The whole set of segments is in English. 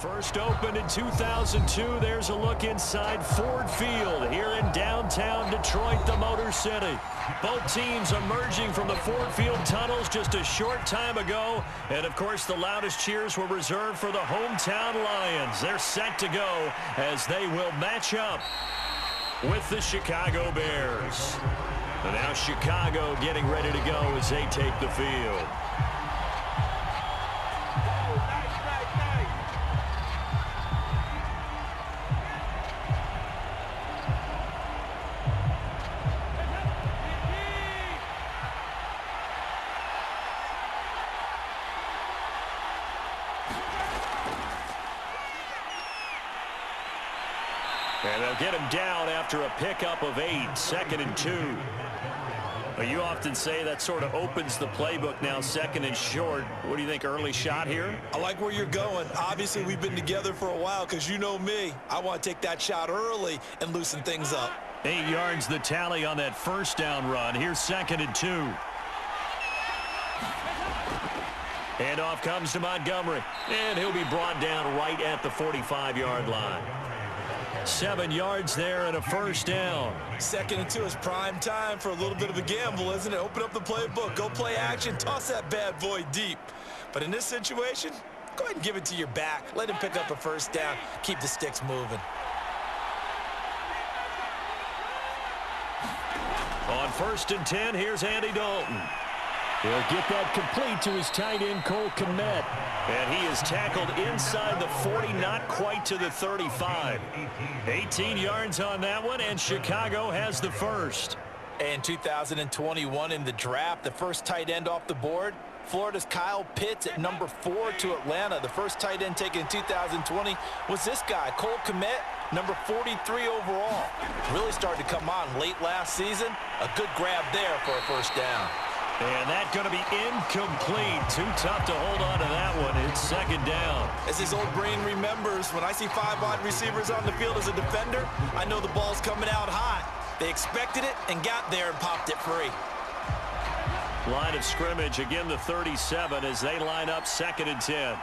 First opened in 2002. There's a look inside Ford Field here in downtown Detroit, the Motor City. Both teams emerging from the Ford Field tunnels just a short time ago. And, of course, the loudest cheers were reserved for the hometown Lions. They're set to go as they will match up with the Chicago Bears. And now Chicago getting ready to go as they take the field. And they'll get him down after a pickup of 8, 2nd and 2. Well, you often say that sort of opens the playbook now, 2nd and short. What do you think, early shot here? I like where you're going. Obviously, we've been together for a while because you know me. I want to take that shot early and loosen things up. 8 yards the tally on that first down run. Here's 2nd and 2. And off comes to Montgomery. And he'll be brought down right at the 45-yard line. 7 yards there and a first down. 2nd and 2 is prime time for a little bit of a gamble, isn't it? Open up the playbook, go play action, toss that bad boy deep. But in this situation, go ahead and give it to your back. Let him pick up a first down. Keep the sticks moving. On 1st and 10, here's Andy Dalton. He'll get that complete to his tight end, Cole Kmet. And he is tackled inside the 40, not quite to the 35. 18 yards on that one, and Chicago has the first. And 2021 in the draft, the first tight end off the board, Florida's Kyle Pitts at number 4 to Atlanta. The first tight end taken in 2020 was this guy, Cole Kmet, number 43 overall. Really started to come on late last season. A good grab there for a first down. And that's going to be incomplete. Too tough to hold on to that one. It's 2nd down. As his old brain remembers, when I see 5 wide receivers on the field as a defender, I know the ball's coming out hot. They expected it and got there and popped it free. Line of scrimmage, again the 37 as they line up 2nd and 10.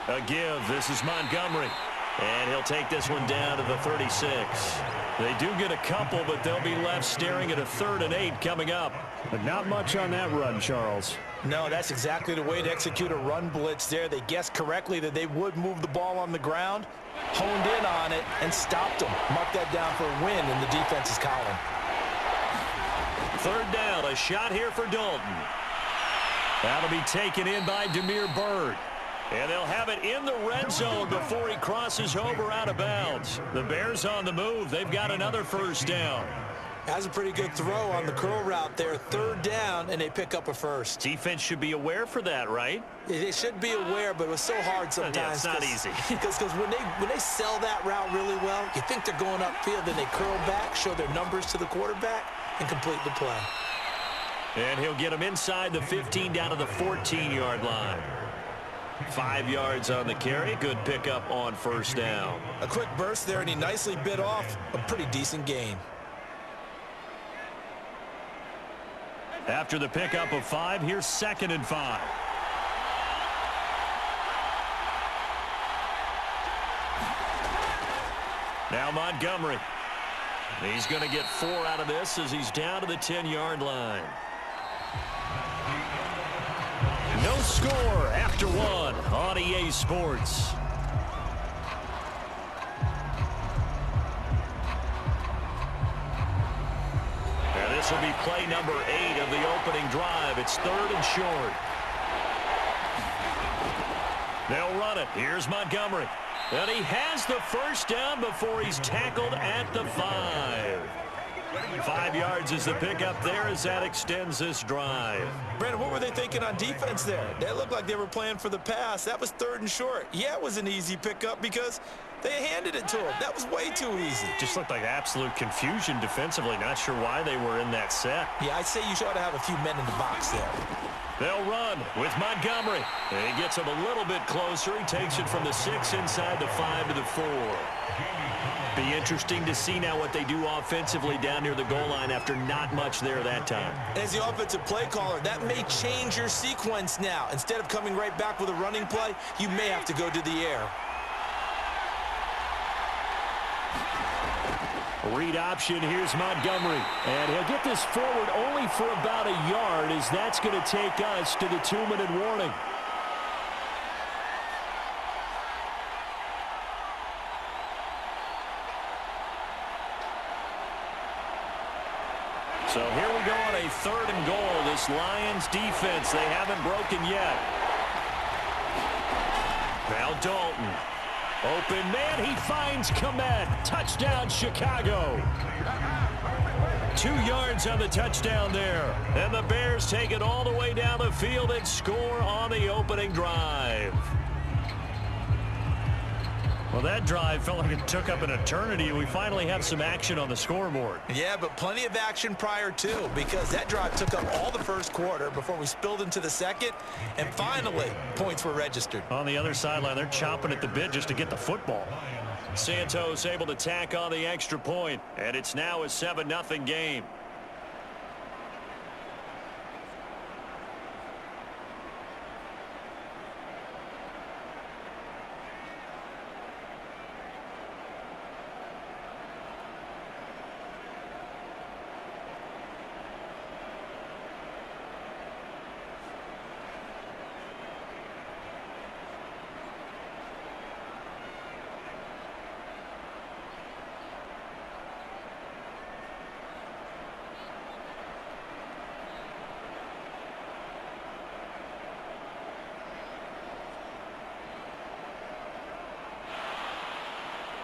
A give. This is Montgomery. And he'll take this one down to the 36. They do get a couple, but they'll be left staring at a 3rd and 8 coming up. But not much on that run, Charles. No, that's exactly the way to execute a run blitz there. They guessed correctly that they would move the ball on the ground, honed in on it, and stopped them. Mark that down for a win in the defense's column. 3rd down, a shot here for Dalton. That'll be taken in by Damiere Byrd. And they'll have it in the red zone before he crosses over out of bounds. The Bears on the move. They've got another first down. Has a pretty good throw on the curl route there. 3rd down, and they pick up a first. Defense should be aware for that, right? They should be aware, but it was so hard sometimes. Yeah, it's not easy. Because when they sell that route really well, you think they're going upfield, then they curl back, show their numbers to the quarterback, and complete the play. And he'll get him inside the 15 down to the 14-yard line. 5 yards on the carry. Good pickup on first down. A quick burst there, and he nicely bit off a pretty decent gain. After the pickup of 5, here's 2nd and 5. Now Montgomery. He's going to get 4 out of this as he's down to the 10-yard line. No score after 1 on EA Sports. And this will be play number 8 of the opening drive. It's 3rd and short. They'll run it. Here's Montgomery. And he has the first down before he's tackled at the 5. 5 yards is the pickup there as that extends this drive. Brandon, what were they thinking on defense there? They looked like they were playing for the pass. That was 3rd and short. Yeah, it was an easy pickup because they handed it to him. That was way too easy. Just looked like absolute confusion defensively. Not sure why they were in that set. Yeah, I'd say you ought to have a few men in the box there. They'll run with Montgomery. He gets him a little bit closer. He takes it from the 6 inside the 5 to the 4. Be interesting to see now what they do offensively down near the goal line after not much there that time. As the offensive play caller, that may change your sequence now. Instead of coming right back with a running play, you may have to go to the air. Read option, here's Montgomery. And he'll get this forward only for about a yard, as that's going to take us to the 2-minute warning. So here we go on a 3rd and goal. This Lions defense, they haven't broken yet. Now Dalton. Open man, he finds Komet. Touchdown, Chicago. 2 yards on the touchdown there. And the Bears take it all the way down the field and score on the opening drive. Well, that drive felt like it took up an eternity. We finally have some action on the scoreboard. Yeah, but plenty of action prior to, because that drive took up all the first quarter before we spilled into the second, and finally, points were registered. On the other sideline, they're chomping at the bit just to get the football. Santos able to tack on the extra point, and it's now a 7-0 game.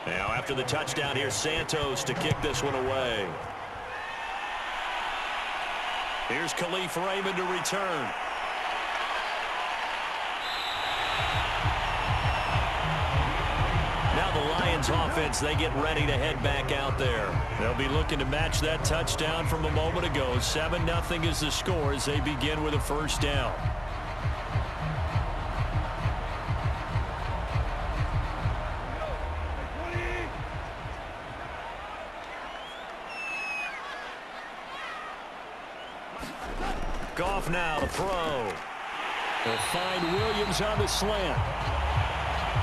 Now after the touchdown, here's Santos to kick this one away. Here's Khalif Raymond to return. Now the Lions offense, they get ready to head back out there. They'll be looking to match that touchdown from a moment ago. 7-0 is the score as they begin with a 1st down. Goff now, the throw. They'll find Williams on the slant.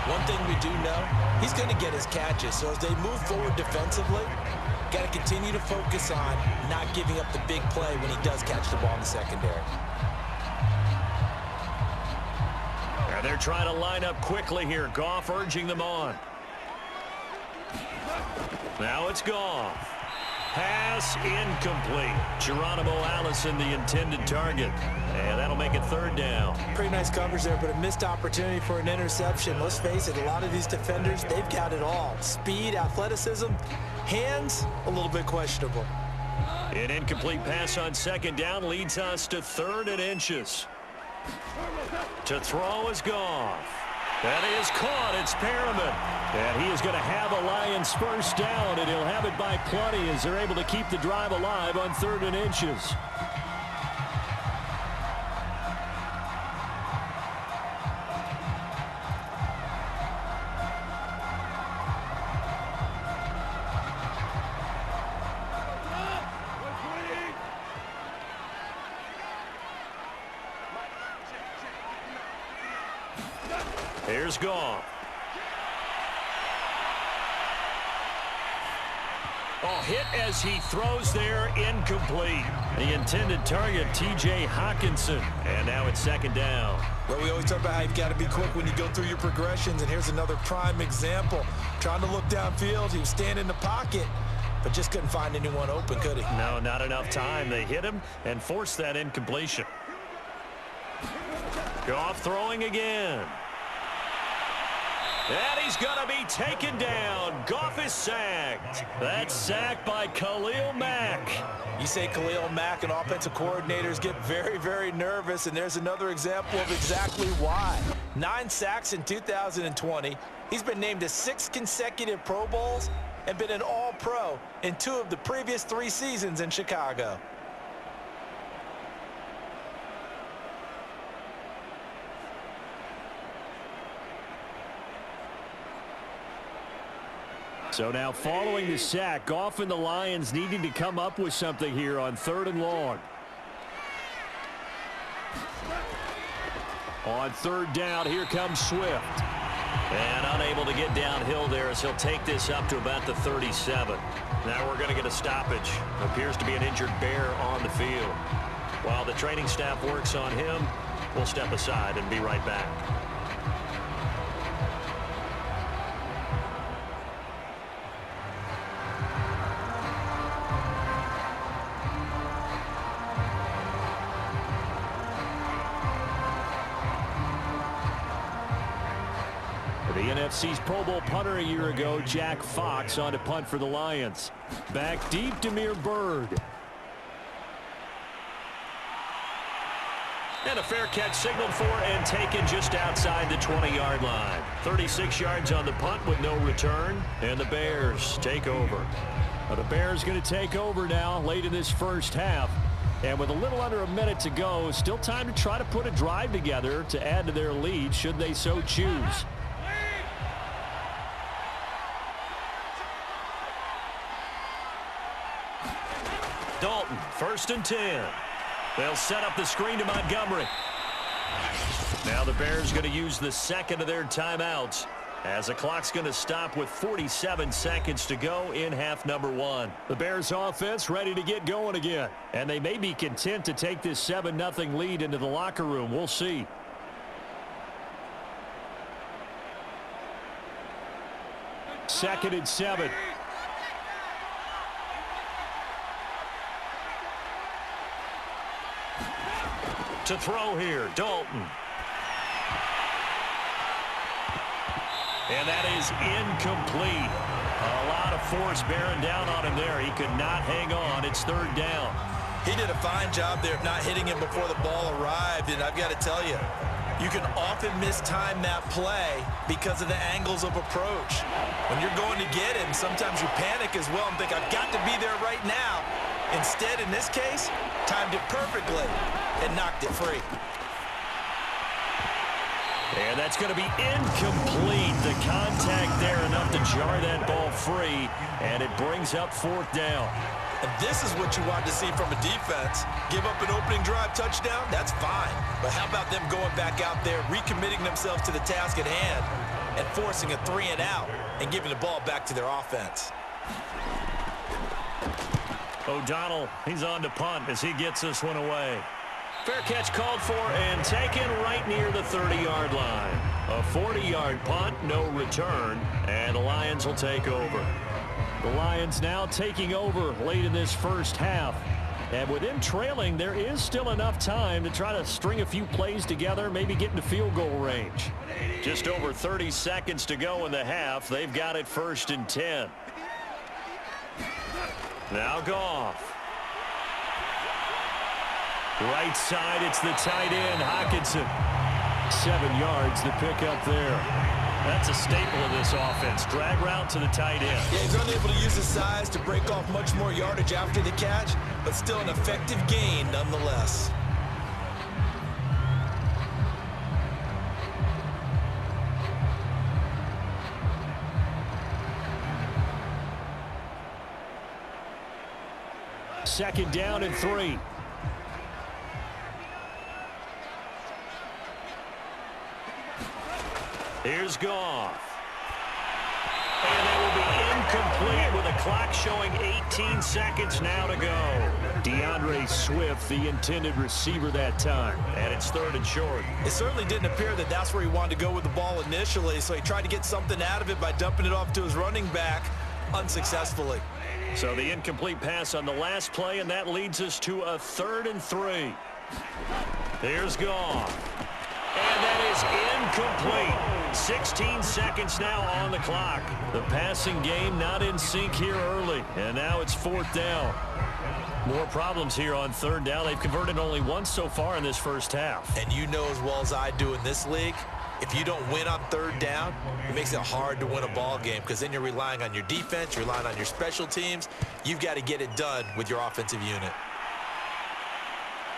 One thing we do know, he's going to get his catches. So as they move forward defensively, got to continue to focus on not giving up the big play when he does catch the ball in the secondary. And they're trying to line up quickly here. Goff urging them on. Now it's Goff. Pass incomplete. Geronimo Allison, the intended target. And that'll make it 3rd down. Pretty nice coverage there, but a missed opportunity for an interception. Let's face it, a lot of these defenders, they've got it all. Speed, athleticism, hands, a little bit questionable. An incomplete pass on 2nd down leads us to 3rd and inches. To throw is Goff. That is caught. It's Perriman. And he is going to have a Lions 1st down, and he'll have it by plenty as they're able to keep the drive alive on 3rd and inches. Here's Goff. Oh, hit as he throws there, incomplete. The intended target, T.J. Hockenson. And now it's 2nd down. Well, we always talk about how you've got to be quick when you go through your progressions, and here's another prime example. Trying to look downfield, he was standing in the pocket, but just couldn't find anyone open, could he? No, not enough time. They hit him and forced that incompletion. Goff throwing again. And he's going to be taken down. Goff is sacked. That's sacked by Khalil Mack. You say Khalil Mack, and offensive coordinators get very, very nervous, and there's another example of exactly why. 9 sacks in 2020. He's been named to 6 consecutive Pro Bowls and been an All-Pro in 2 of the previous 3 seasons in Chicago. So now following the sack, Goff and the Lions needing to come up with something here on 3rd and long. On 3rd down, here comes Swift. And unable to get downhill there as he'll take this up to about the 37. Now we're going to get a stoppage. Appears to be an injured Bear on the field. While the training staff works on him, we'll step aside and be right back. The NFC's Pro Bowl punter a year ago, Jack Fox, on to punt for the Lions. Back deep, Demir Bird. And a fair catch signaled for and taken just outside the 20-yard line. 36 yards on the punt with no return, and the Bears take over. Well, the Bears going to take over now late in this first half. And with a little under a minute to go, still time to try to put a drive together to add to their lead should they so choose. Dalton, 1st and 10. They'll set up the screen to Montgomery. Now the Bears going to use the second of their timeouts as the clock's going to stop with 47 seconds to go in half number 1. The Bears offense ready to get going again. And they may be content to take this 7-0 lead into the locker room. We'll see. Second and 7. To throw here, Dalton. And that is incomplete. A lot of force bearing down on him there. He could not hang on. It's 3rd down. He did a fine job there of not hitting him before the ball arrived, and I've got to tell you, you can often mistime that play because of the angles of approach. When you're going to get him, sometimes you panic as well and think, I've got to be there right now. Instead, in this case, timed it perfectly and knocked it free. And that's going to be incomplete. The contact there enough to jar that ball free, and it brings up 4th down. And this is what you want to see from a defense. Give up an opening drive touchdown, that's fine. But how about them going back out there, recommitting themselves to the task at hand, and forcing a 3-and-out and giving the ball back to their offense. O'Donnell, he's on to punt as he gets this one away. Fair catch called for and taken right near the 30-yard line. A 40-yard punt, no return, and the Lions will take over. The Lions now taking over late in this first half. And with them trailing, there is still enough time to try to string a few plays together, maybe get into field goal range. Just over 30 seconds to go in the half. They've got it 1st and 10. Now Goff. Right side, it's the tight end, Hockenson. 7 yards, the pickup there. That's a staple of this offense. Drag route to the tight end. Yeah, he's unable to use his size to break off much more yardage after the catch, but still an effective gain nonetheless. Second down and 3. Here's Goff. And they will be incomplete with a clock showing 18 seconds now to go. DeAndre Swift, the intended receiver that time. And it's 3rd and short. It certainly didn't appear that that's where he wanted to go with the ball initially, so he tried to get something out of it by dumping it off to his running back unsuccessfully. So the incomplete pass on the last play, and that leads us to a 3rd and 3. Here's Goff. And that is incomplete. 16 seconds now on the clock. The passing game not in sync here early. And now it's 4th down. More problems here on 3rd down. They've converted only once so far in this first half. And you know as well as I do in this league, if you don't win on 3rd down, it makes it hard to win a ball game because then you're relying on your defense, you're relying on your special teams. You've got to get it done with your offensive unit.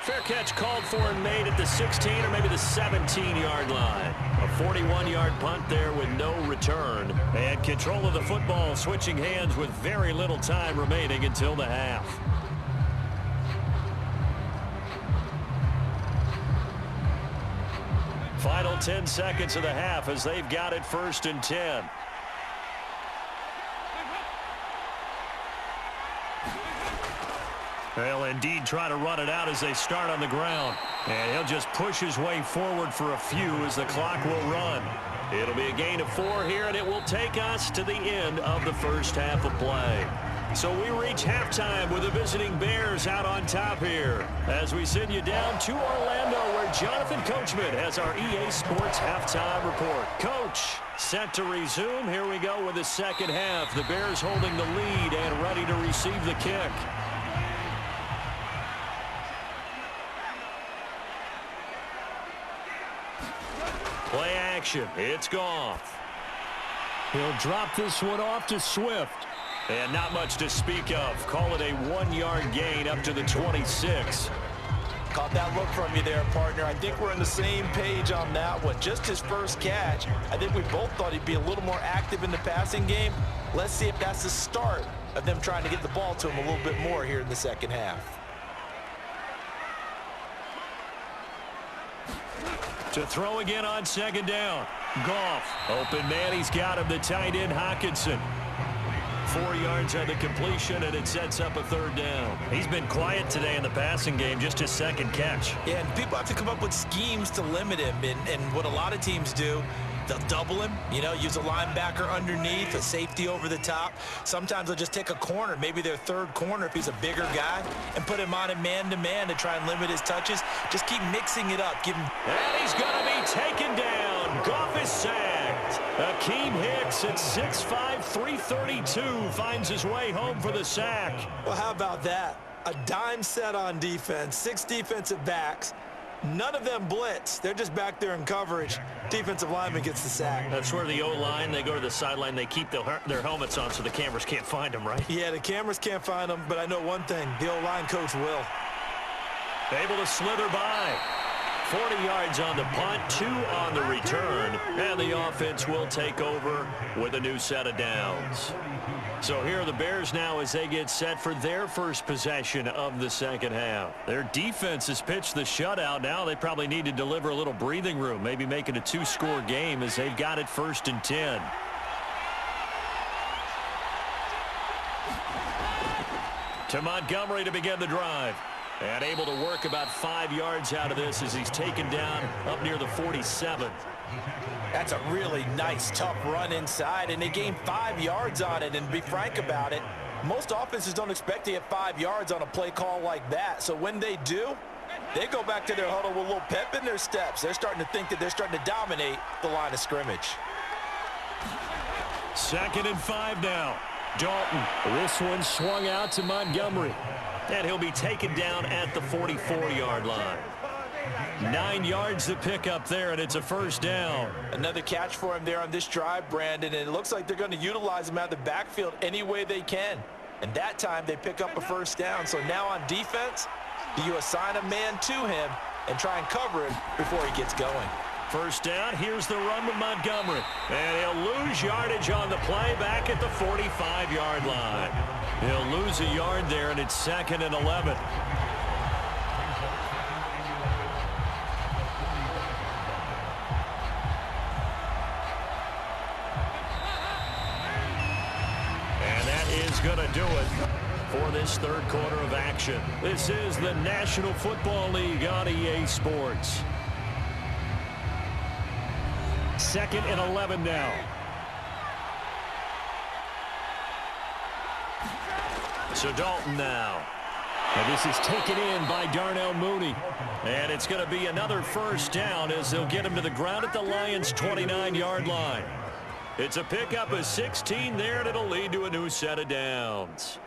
Fair catch called for and made at the 16 or maybe the 17-yard line. A 41-yard punt there with no return. And control of the football switching hands with very little time remaining until the half. Final 10 seconds of the half as they've got it 1st and 10. They'll indeed try to run it out as they start on the ground. And he'll just push his way forward for a few as the clock will run. It'll be a gain of 4 here, and it will take us to the end of the first half of play. So we reach halftime with the visiting Bears out on top here as we send you down to Orlando where Jonathan Coachman has our EA Sports halftime report. Coach, set to resume. Here we go with the second half. The Bears holding the lead and ready to receive the kick. Play action. It's Goff. He'll drop this one off to Swift. And not much to speak of. Call it a 1-yard gain up to the 26. Caught that look from you there, partner. I think we're on the same page on that one. Just his first catch. I think we both thought he'd be a little more active in the passing game. Let's see if that's the start of them trying to get the ball to him a little bit more here in the second half. To throw again on second down. Goff. Open man. He's got him. The tight end, Hockenson. 4 yards on the completion, and it sets up a 3rd down. He's been quiet today in the passing game, just his second catch. Yeah, and people have to come up with schemes to limit him, and what a lot of teams do, they'll double him, use a linebacker underneath, a safety over the top. Sometimes they'll just take a corner, maybe their 3rd corner if he's a bigger guy, and put him on a man-to-man to try and limit his touches. Just keep mixing it up. Give him. And he's going to be taken down. Goff is sacked. Akeem Hicks at 6'5", 332 finds his way home for the sack. Well, how about that? A dime set on defense, 6 defensive backs. None of them blitz. They're just back there in coverage. Defensive lineman gets the sack. That's where the O-line, they go to the sideline, they keep their helmets on so the cameras can't find them, right? Yeah, the cameras can't find them, but I know one thing. The O-line coach will. Able to slither by. 40 yards on the punt, 2 on the return, and the offense will take over with a new set of downs. So here are the Bears now as they get set for their first possession of the second half. Their defense has pitched the shutout. Now they probably need to deliver a little breathing room, maybe make it a 2-score game as they've got it 1st and 10. To Montgomery to begin the drive. And able to work about 5 yards out of this as he's taken down up near the 47. That's a really nice, tough run inside, and they gained 5 yards on it. And to be frank about it, most offenses don't expect to get 5 yards on a play call like that. So when they do, they go back to their huddle with a little pep in their steps. They're starting to think that they're starting to dominate the line of scrimmage. 2nd and 5 now. Dalton. This one swung out to Montgomery. And he'll be taken down at the 44-yard line. 9 yards to pick up there, and it's a 1st down. Another catch for him there on this drive, Brandon, and it looks like they're going to utilize him out of the backfield any way they can. And that time they pick up a 1st down. So now on defense, do you assign a man to him and try and cover him before he gets going? 1st down, here's the run with Montgomery. And he'll lose yardage on the play back at the 45-yard line. He'll lose a yard there, and it's 2nd and 11. And that is going to do it for this 3rd quarter of action. This is the National Football League on EA Sports. 2nd and 11 now. So Dalton now. And this is taken in by Darnell Mooney. And it's going to be another 1st down as they'll get him to the ground at the Lions' 29-yard line. It's a pickup of 16 there, and it'll lead to a new set of downs.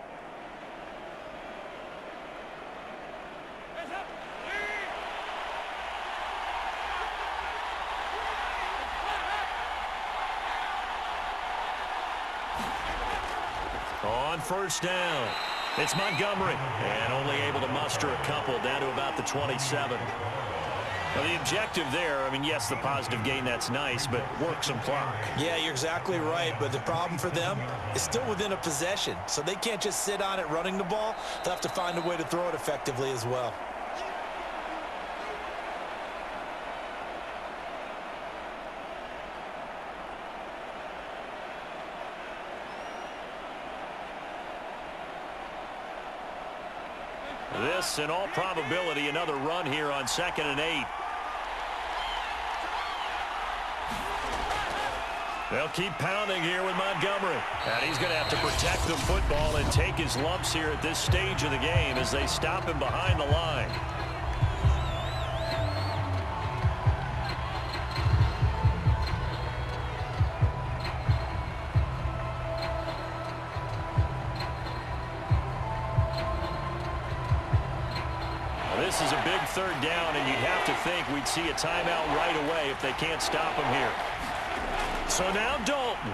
On 1st down, It's Montgomery, and only able to muster a couple down to about the 27. Well, the objective there, I mean, yes, the positive gain, that's nice, but work some clock. Yeah, you're exactly right, but the problem for them is still within a possession, so they can't just sit on it running the ball. They'll have to find a way to throw it effectively as well. This, in all probability, another run here on 2nd and 8. They'll keep pounding here with Montgomery. And he's going to have to protect the football and take his lumps here at this stage of the game as they stop him behind the line. This is a big 3rd down, and you'd have to think we'd see a timeout right away if they can't stop him here. So now Dalton.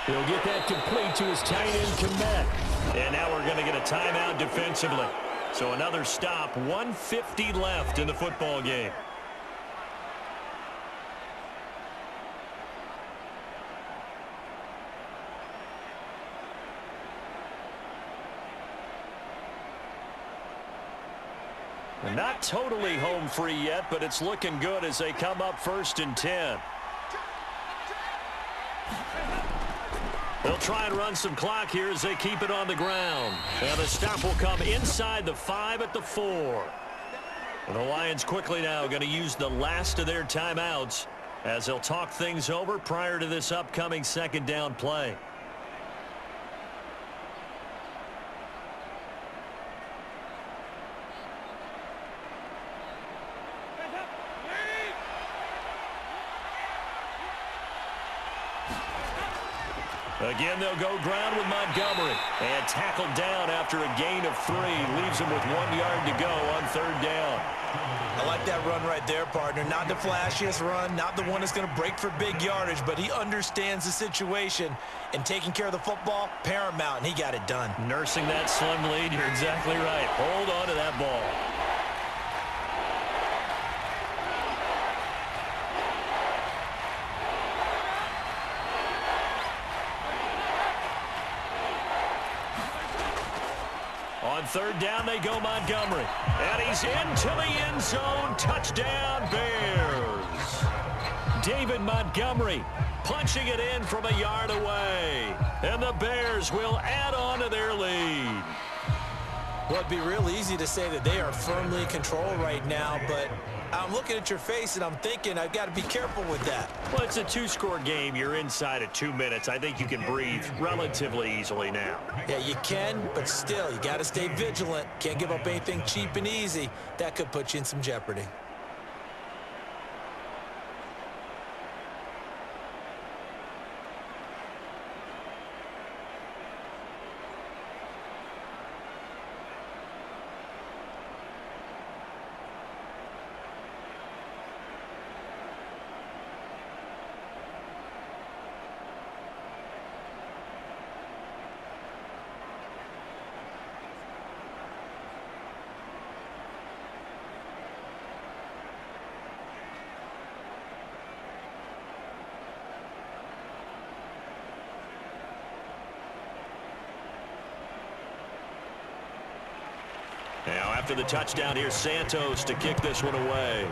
He'll get that complete to his tight end Kmet. And now we're going to get a timeout defensively. So another stop, 1:50 left in the football game. Not totally home free yet, but it's looking good as they come up 1st and 10. They'll try and run some clock here as they keep it on the ground. And the stop will come inside the 5 at the 4. And the Lions quickly now going to use the last of their timeouts as they'll talk things over prior to this upcoming 2nd down play. Again, they'll go ground with Montgomery. And tackled down after a gain of 3. Leaves him with 1 yard to go on 3rd down. I like that run right there, partner. Not the flashiest run, not the one that's going to break for big yardage, but he understands the situation, and taking care of the football, paramount, and he got it done. Nursing that slim lead, you're exactly right. Hold on to that ball. On 3rd down, they go Montgomery. And he's into the end zone. Touchdown, Bears. David Montgomery punching it in from a yard away. And the Bears will add on to their lead. Well, it'd be real easy to say that they are firmly in control right now, but I'm looking at your face and I'm thinking I've got to be careful with that. Well, it's a 2-score game. You're inside of 2 minutes. I think you can breathe relatively easily now. Yeah, you can, but still, you got to stay vigilant. Can't give up anything cheap and easy. That could put you in some jeopardy. Now, after the touchdown, here's Santos to kick this one away.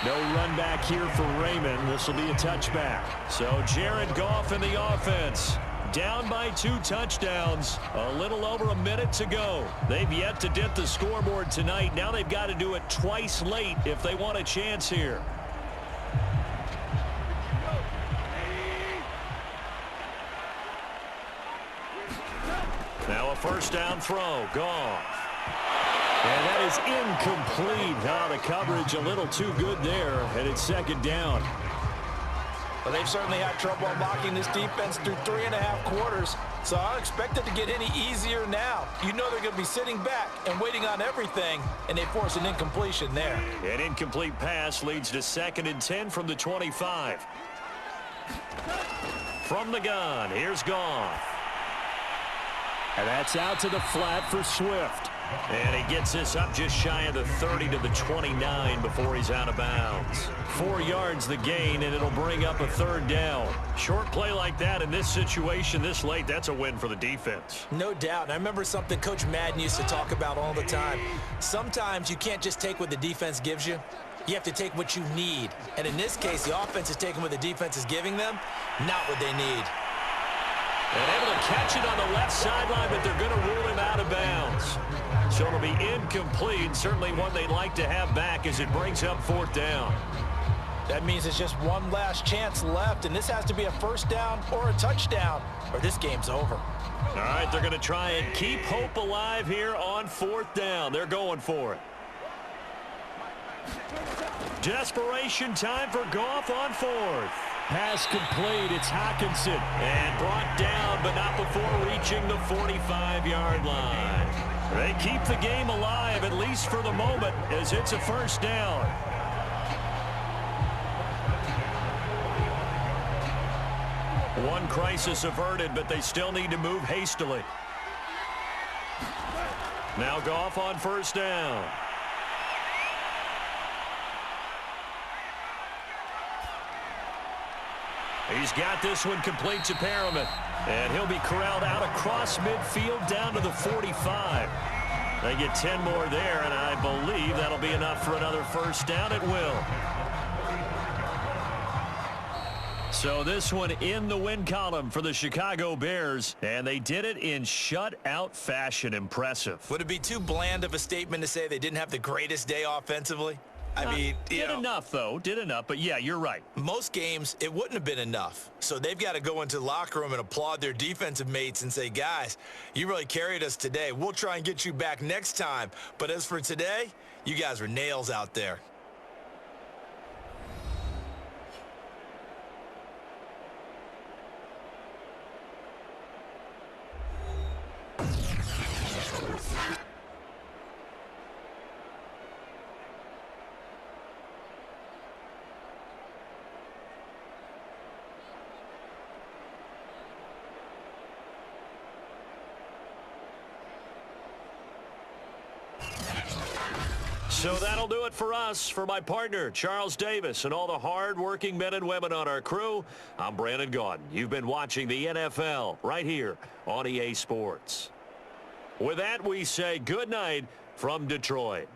No run back here for Raymond. This will be a touchback. So Jared Goff in the offense. Down by 2 touchdowns. A little over a minute to go. They've yet to dent the scoreboard tonight. Now they've got to do it twice late if they want a chance here. Now a 1st down throw. Goff. And that is incomplete. Now the coverage a little too good there. And it's 2nd down. Well, they've certainly had trouble unlocking this defense through 3.5 quarters. So I don't expect it to get any easier now. You know they're going to be sitting back and waiting on everything, and they force an incompletion there. An incomplete pass leads to 2nd and 10 from the 25. From the gun, here's Goff. And that's out to the flat for Swift. And he gets this up just shy of the 30 to the 29 before he's out of bounds. 4 yards the gain, and it'll bring up a third down. Short play like that in this situation this late, that's a win for the defense. No doubt. And I remember something Coach Madden used to talk about all the time. Sometimes you can't just take what the defense gives you. You have to take what you need. And in this case, the offense is taking what the defense is giving them, not what they need. And able to catch it on the left sideline, but they're going to rule him out of bounds. So it'll be incomplete, certainly one they'd like to have back as it brings up 4th down. That means it's just one last chance left, and this has to be a first down or a touchdown, or this game's over. All right, they're going to try and keep hope alive here on 4th down. They're going for it. Desperation time for Goff on 4th. Pass complete. It's Hockenson. And brought down, but not before reaching the 45-yard line. They keep the game alive, at least for the moment, as it's a first down. One crisis averted, but they still need to move hastily. Now Goff on first down. He's got this one complete to Perriman. And he'll be corralled out across midfield down to the 45. They get 10 more there, and I believe that'll be enough for another first down. It will. So this one in the win column for the Chicago Bears, and they did it in shutout fashion. Impressive. Would it be too bland of a statement to say they didn't have the greatest day offensively? I mean, did enough, though. Did enough. But, yeah, you're right. Most games, it wouldn't have been enough. So they've got to go into the locker room and applaud their defensive mates and say, guys, you really carried us today. We'll try and get you back next time. But as for today, you guys were nails out there. So that'll do it for us. For my partner, Charles Davis, and all the hard-working men and women on our crew, I'm Brandon Gaudin. You've been watching the NFL right here on EA Sports. With that, we say good night from Detroit.